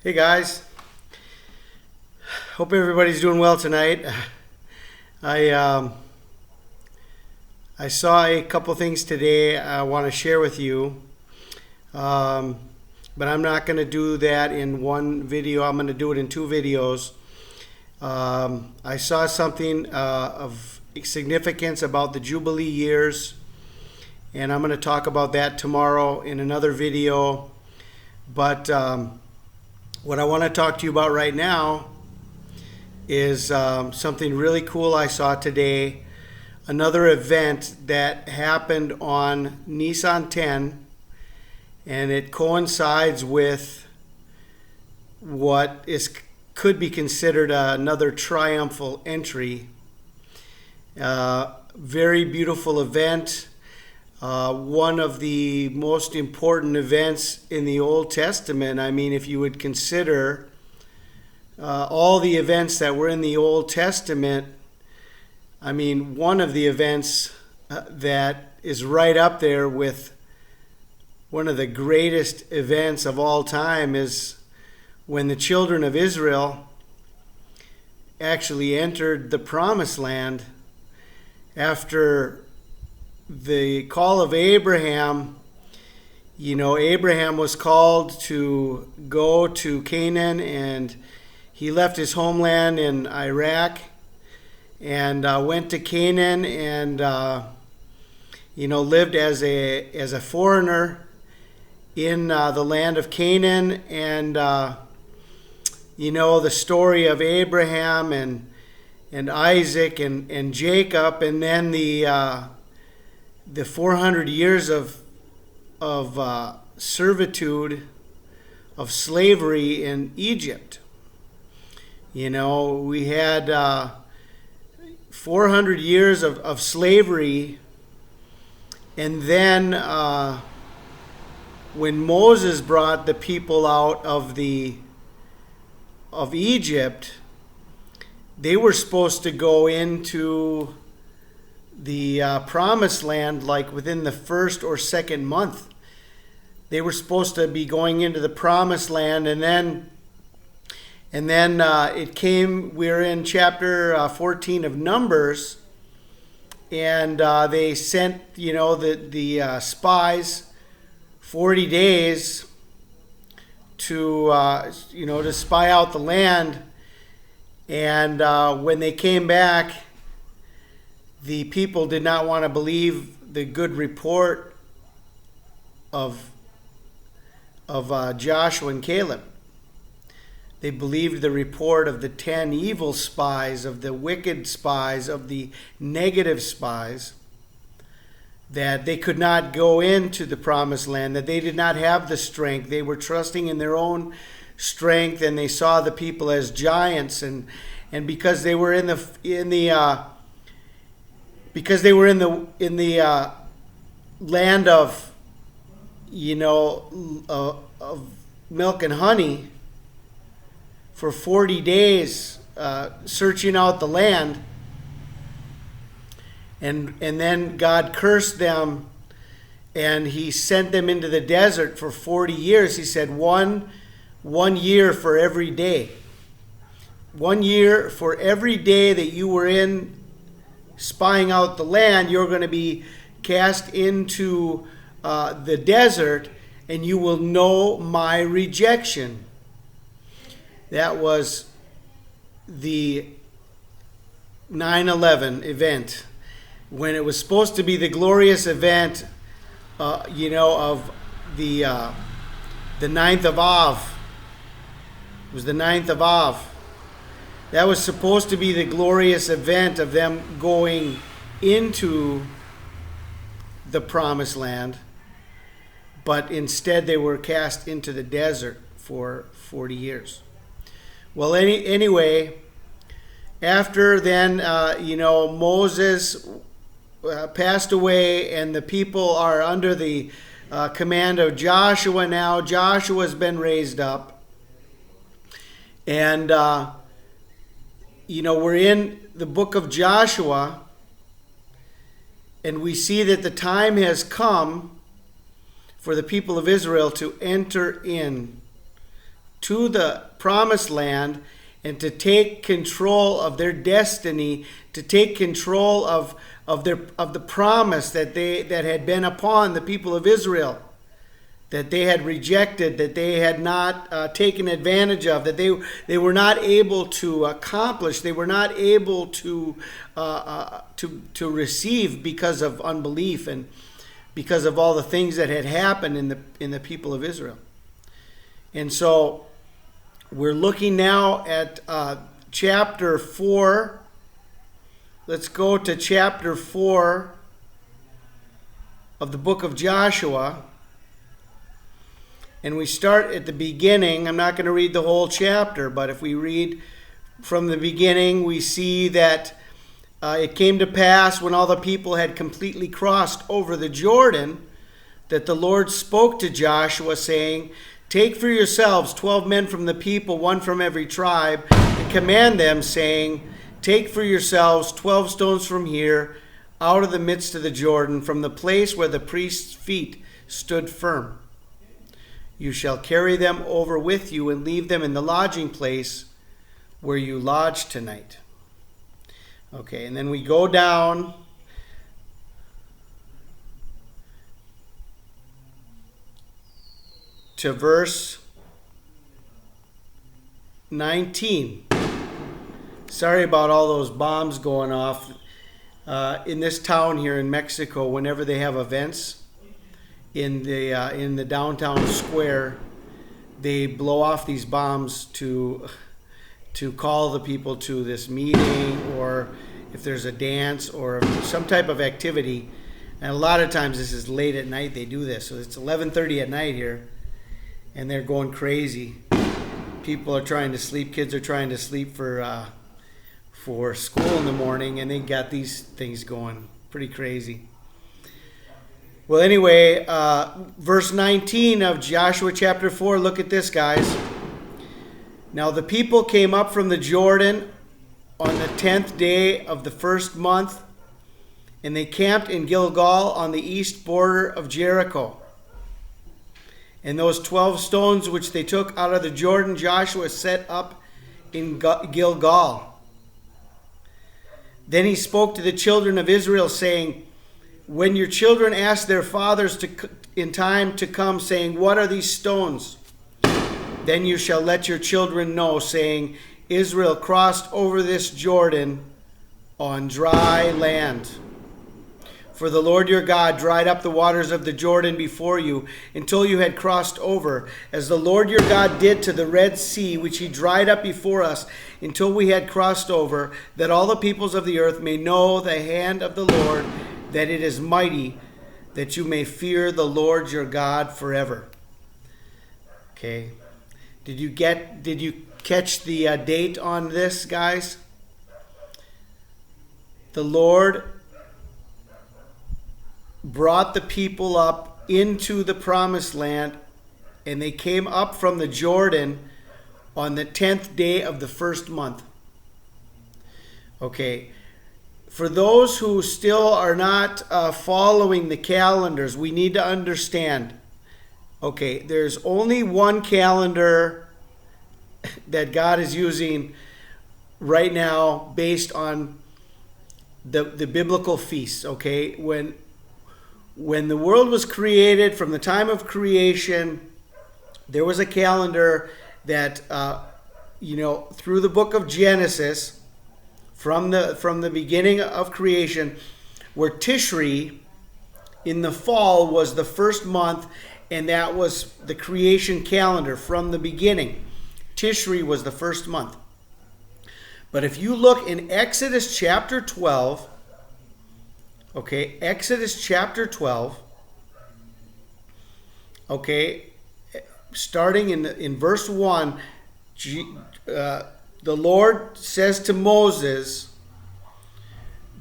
Hey guys, hope everybody's doing well tonight. I um, I saw a couple things today I want to share with you, um, but I'm not going to do that in one video. I'm going to do it in two videos. I saw something of significance about the Jubilee years, and I'm going to talk about that tomorrow in another video. But what I want to talk to you about right now is something really cool I saw today. Another event that happened on Nisan 10, and it coincides with what could be considered another triumphal entry. Very beautiful event. One of the most important events in the Old Testament. I mean, if you would consider all the events that were in the Old Testament, I mean, one of the events that is right up there with one of the greatest events of all time is when the children of Israel actually entered the Promised Land after the call of Abraham. You know, Abraham was called to go to Canaan, and he left his homeland in Iraq and went to Canaan and lived as a foreigner in the land of Canaan. And the story of Abraham and Isaac and Jacob, and then the 400 years of servitude, of slavery in Egypt. You know, we had 400 years of slavery, and then when Moses brought the people out of Egypt, they were supposed to go into the Promised Land like within the first or second month. They were supposed to be going into the Promised Land, and then it came. We're in chapter 14 of Numbers, and they sent the spies 40 days to spy out the land, and when they came back, the people did not want to believe the good report of Joshua and Caleb. They believed the report of the 10 evil spies, of the wicked spies, of the negative spies, that they could not go into the Promised Land, that they did not have the strength. They were trusting in their own strength, and they saw the people as giants, and because they were in the land of of milk and honey for 40 days, searching out the land, and then God cursed them, and he sent them into the desert for 40 years. He said one year for every day. 1 year for every day that you were in spying out the land, you're going to be cast into the desert, and you will know my rejection. That was the 9/11 event, when it was supposed to be the glorious event, of the 9th of Av. It was the 9th of Av. That was supposed to be the glorious event of them going into the Promised Land, but instead they were cast into the desert for 40 years. Well, anyway, after then, Moses passed away, and the people are under the command of Joshua now. Joshua's been raised up, and we're in the book of Joshua, and we see that the time has come for the people of Israel to enter in to the promised land and to take control of their destiny, to take control of the promise that had been upon the people of Israel, that they had rejected, that they had not taken advantage of, that they were not able to accomplish, they were not able to receive because of unbelief and because of all the things that had happened in the people of Israel. And so we're looking now at chapter 4. Let's go to chapter 4 of the book of Joshua. And we start at the beginning. I'm not going to read the whole chapter, but if we read from the beginning, we see that it came to pass when all the people had completely crossed over the Jordan, that the Lord spoke to Joshua, saying, "Take for yourselves 12 men from the people, one from every tribe, and command them, saying, Take for yourselves 12 stones from here, out of the midst of the Jordan, from the place where the priest's feet stood firm. You shall carry them over with you and leave them in the lodging place where you lodge tonight." Okay, and then we go down to verse 19. Sorry about all those bombs going off. In this town here in Mexico, whenever they have events in the downtown square, they blow off these bombs to call the people to this meeting, or if there's a dance or some type of activity. And a lot of times this is late at night they do this. So it's 11:30 at night here, and they're going crazy. People are trying to sleep. Kids are trying to sleep for school in the morning, and they got these things going pretty crazy. Well, anyway, verse 19 of Joshua chapter 4, look at this, guys. "Now the people came up from the Jordan on the 10th day of the first month, and they camped in Gilgal on the east border of Jericho. And those 12 stones which they took out of the Jordan, Joshua set up in Gilgal. Then he spoke to the children of Israel, saying, When your children ask their fathers in time to come, saying, What are these stones? Then you shall let your children know, saying, Israel crossed over this Jordan on dry land. For the Lord your God dried up the waters of the Jordan before you until you had crossed over, as the Lord your God did to the Red Sea, which he dried up before us until we had crossed over, that all the peoples of the earth may know the hand of the Lord, that it is mighty, that you may fear the Lord your God forever." Okay. Did you catch the date on this, guys? The Lord brought the people up into the promised land, and they came up from the Jordan on the 10th day of the first month. Okay. For those who still are not following the calendars, we need to understand, okay, there's only one calendar that God is using right now based on the biblical feasts, okay? When the world was created, from the time of creation, there was a calendar that, through the book of Genesis, from the beginning of creation, where Tishri in the fall was the first month, and that was the creation calendar from the beginning. Tishri was the first month. But if you look in Exodus chapter 12, okay, Exodus chapter 12, okay, starting in verse 1, the Lord says to Moses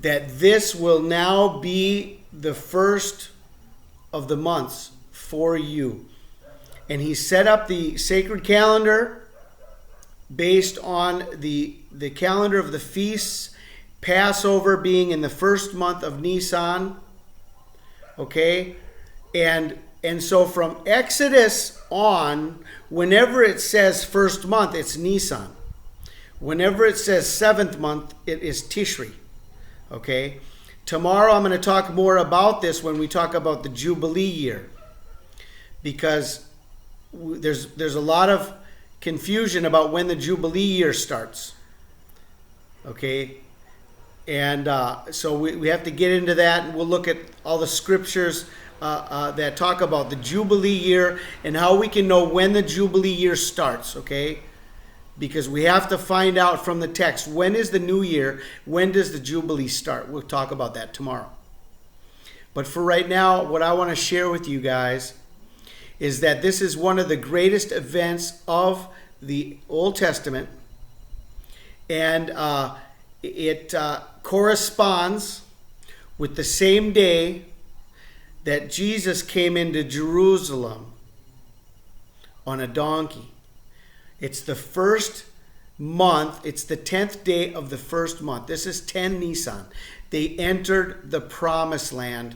that this will now be the first of the months for you. And he set up the sacred calendar based on the calendar of the feasts, Passover being in the first month of Nisan. Okay? And And so from Exodus on, whenever it says first month, it's Nisan. Whenever it says seventh month, it is Tishri. Okay? Tomorrow I'm going to talk more about this when we talk about the Jubilee year. Because there's a lot of confusion about when the Jubilee year starts. Okay? And so we have to get into that, and we'll look at all the scriptures that talk about the Jubilee year and how we can know when the Jubilee year starts, okay? Because we have to find out from the text, when is the new year? When does the Jubilee start? We'll talk about that tomorrow. But for right now, what I want to share with you guys is that this is one of the greatest events of the Old Testament. And it corresponds with the same day that Jesus came into Jerusalem on a donkey. It's the first month. It's the 10th day of the first month. This is 10 Nisan. They entered the promised land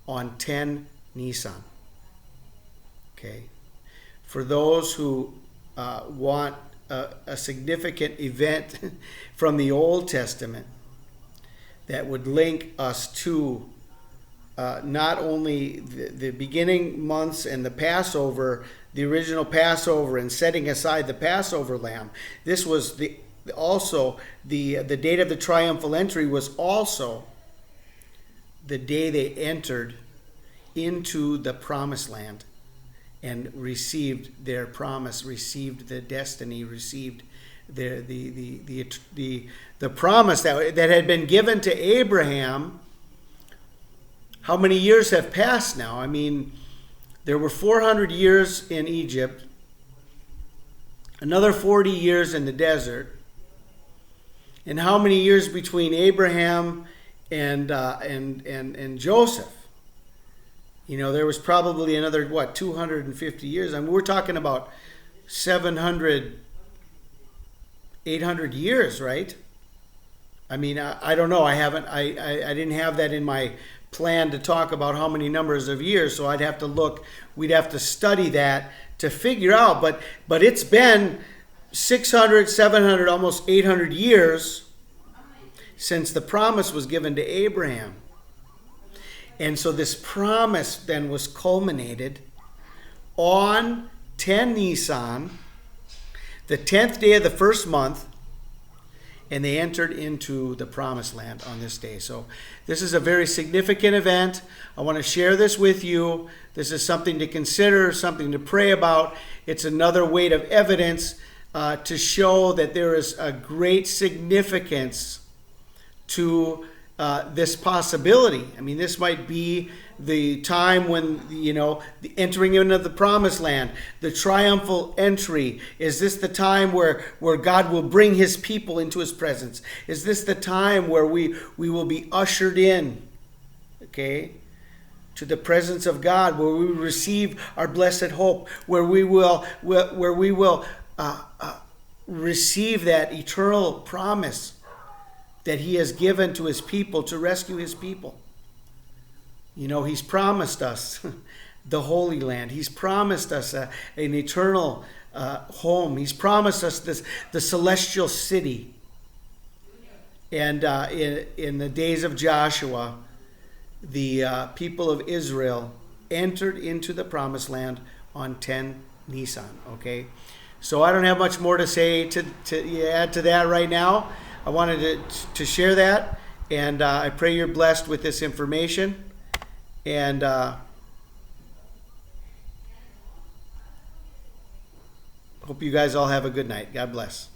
on 10 Nisan. Okay. For those who want a significant event from the Old Testament that would link us to not only the beginning months and the Passover, the original Passover, and setting aside the Passover lamb. This was also the date of the triumphal entry was also the day they entered into the promised land and received their promise, received the destiny, received the promise that had been given to Abraham. How many years have passed now? I mean, there were 400 years in Egypt, another 40 years in the desert, and how many years between Abraham and Joseph? You know, there was probably another 250 years. I mean, we're talking about 700, 800 years, right? I mean, I don't know. I didn't have that in my plan to talk about how many numbers of years, so I'd have to look. We'd have to study that to figure out. But it's been 600, 700, almost 800 years since the promise was given to Abraham. And so this promise then was culminated on 10 Nisan, the 10th day of the first month, and they entered into the promised land on this day. So this is a very significant event. I want to share this with you. This is something to consider, something to pray about. It's another weight of evidence to show that there is a great significance to this possibility. I mean, this might be the time when, the entering into the promised land, the triumphal entry. Is this the time where God will bring his people into his presence? Is this the time where we will be ushered in, okay, to the presence of God, where we receive our blessed hope, where we will receive that eternal promise that he has given to his people to rescue his people? You know, he's promised us the Holy Land. He's promised us an eternal home. He's promised us the celestial city. And in the days of Joshua, the people of Israel entered into the promised land on 10 Nisan. Okay, so I don't have much more to say to add to that right now. I wanted to share that, and I pray you're blessed with this information. And hope you guys all have a good night. God bless.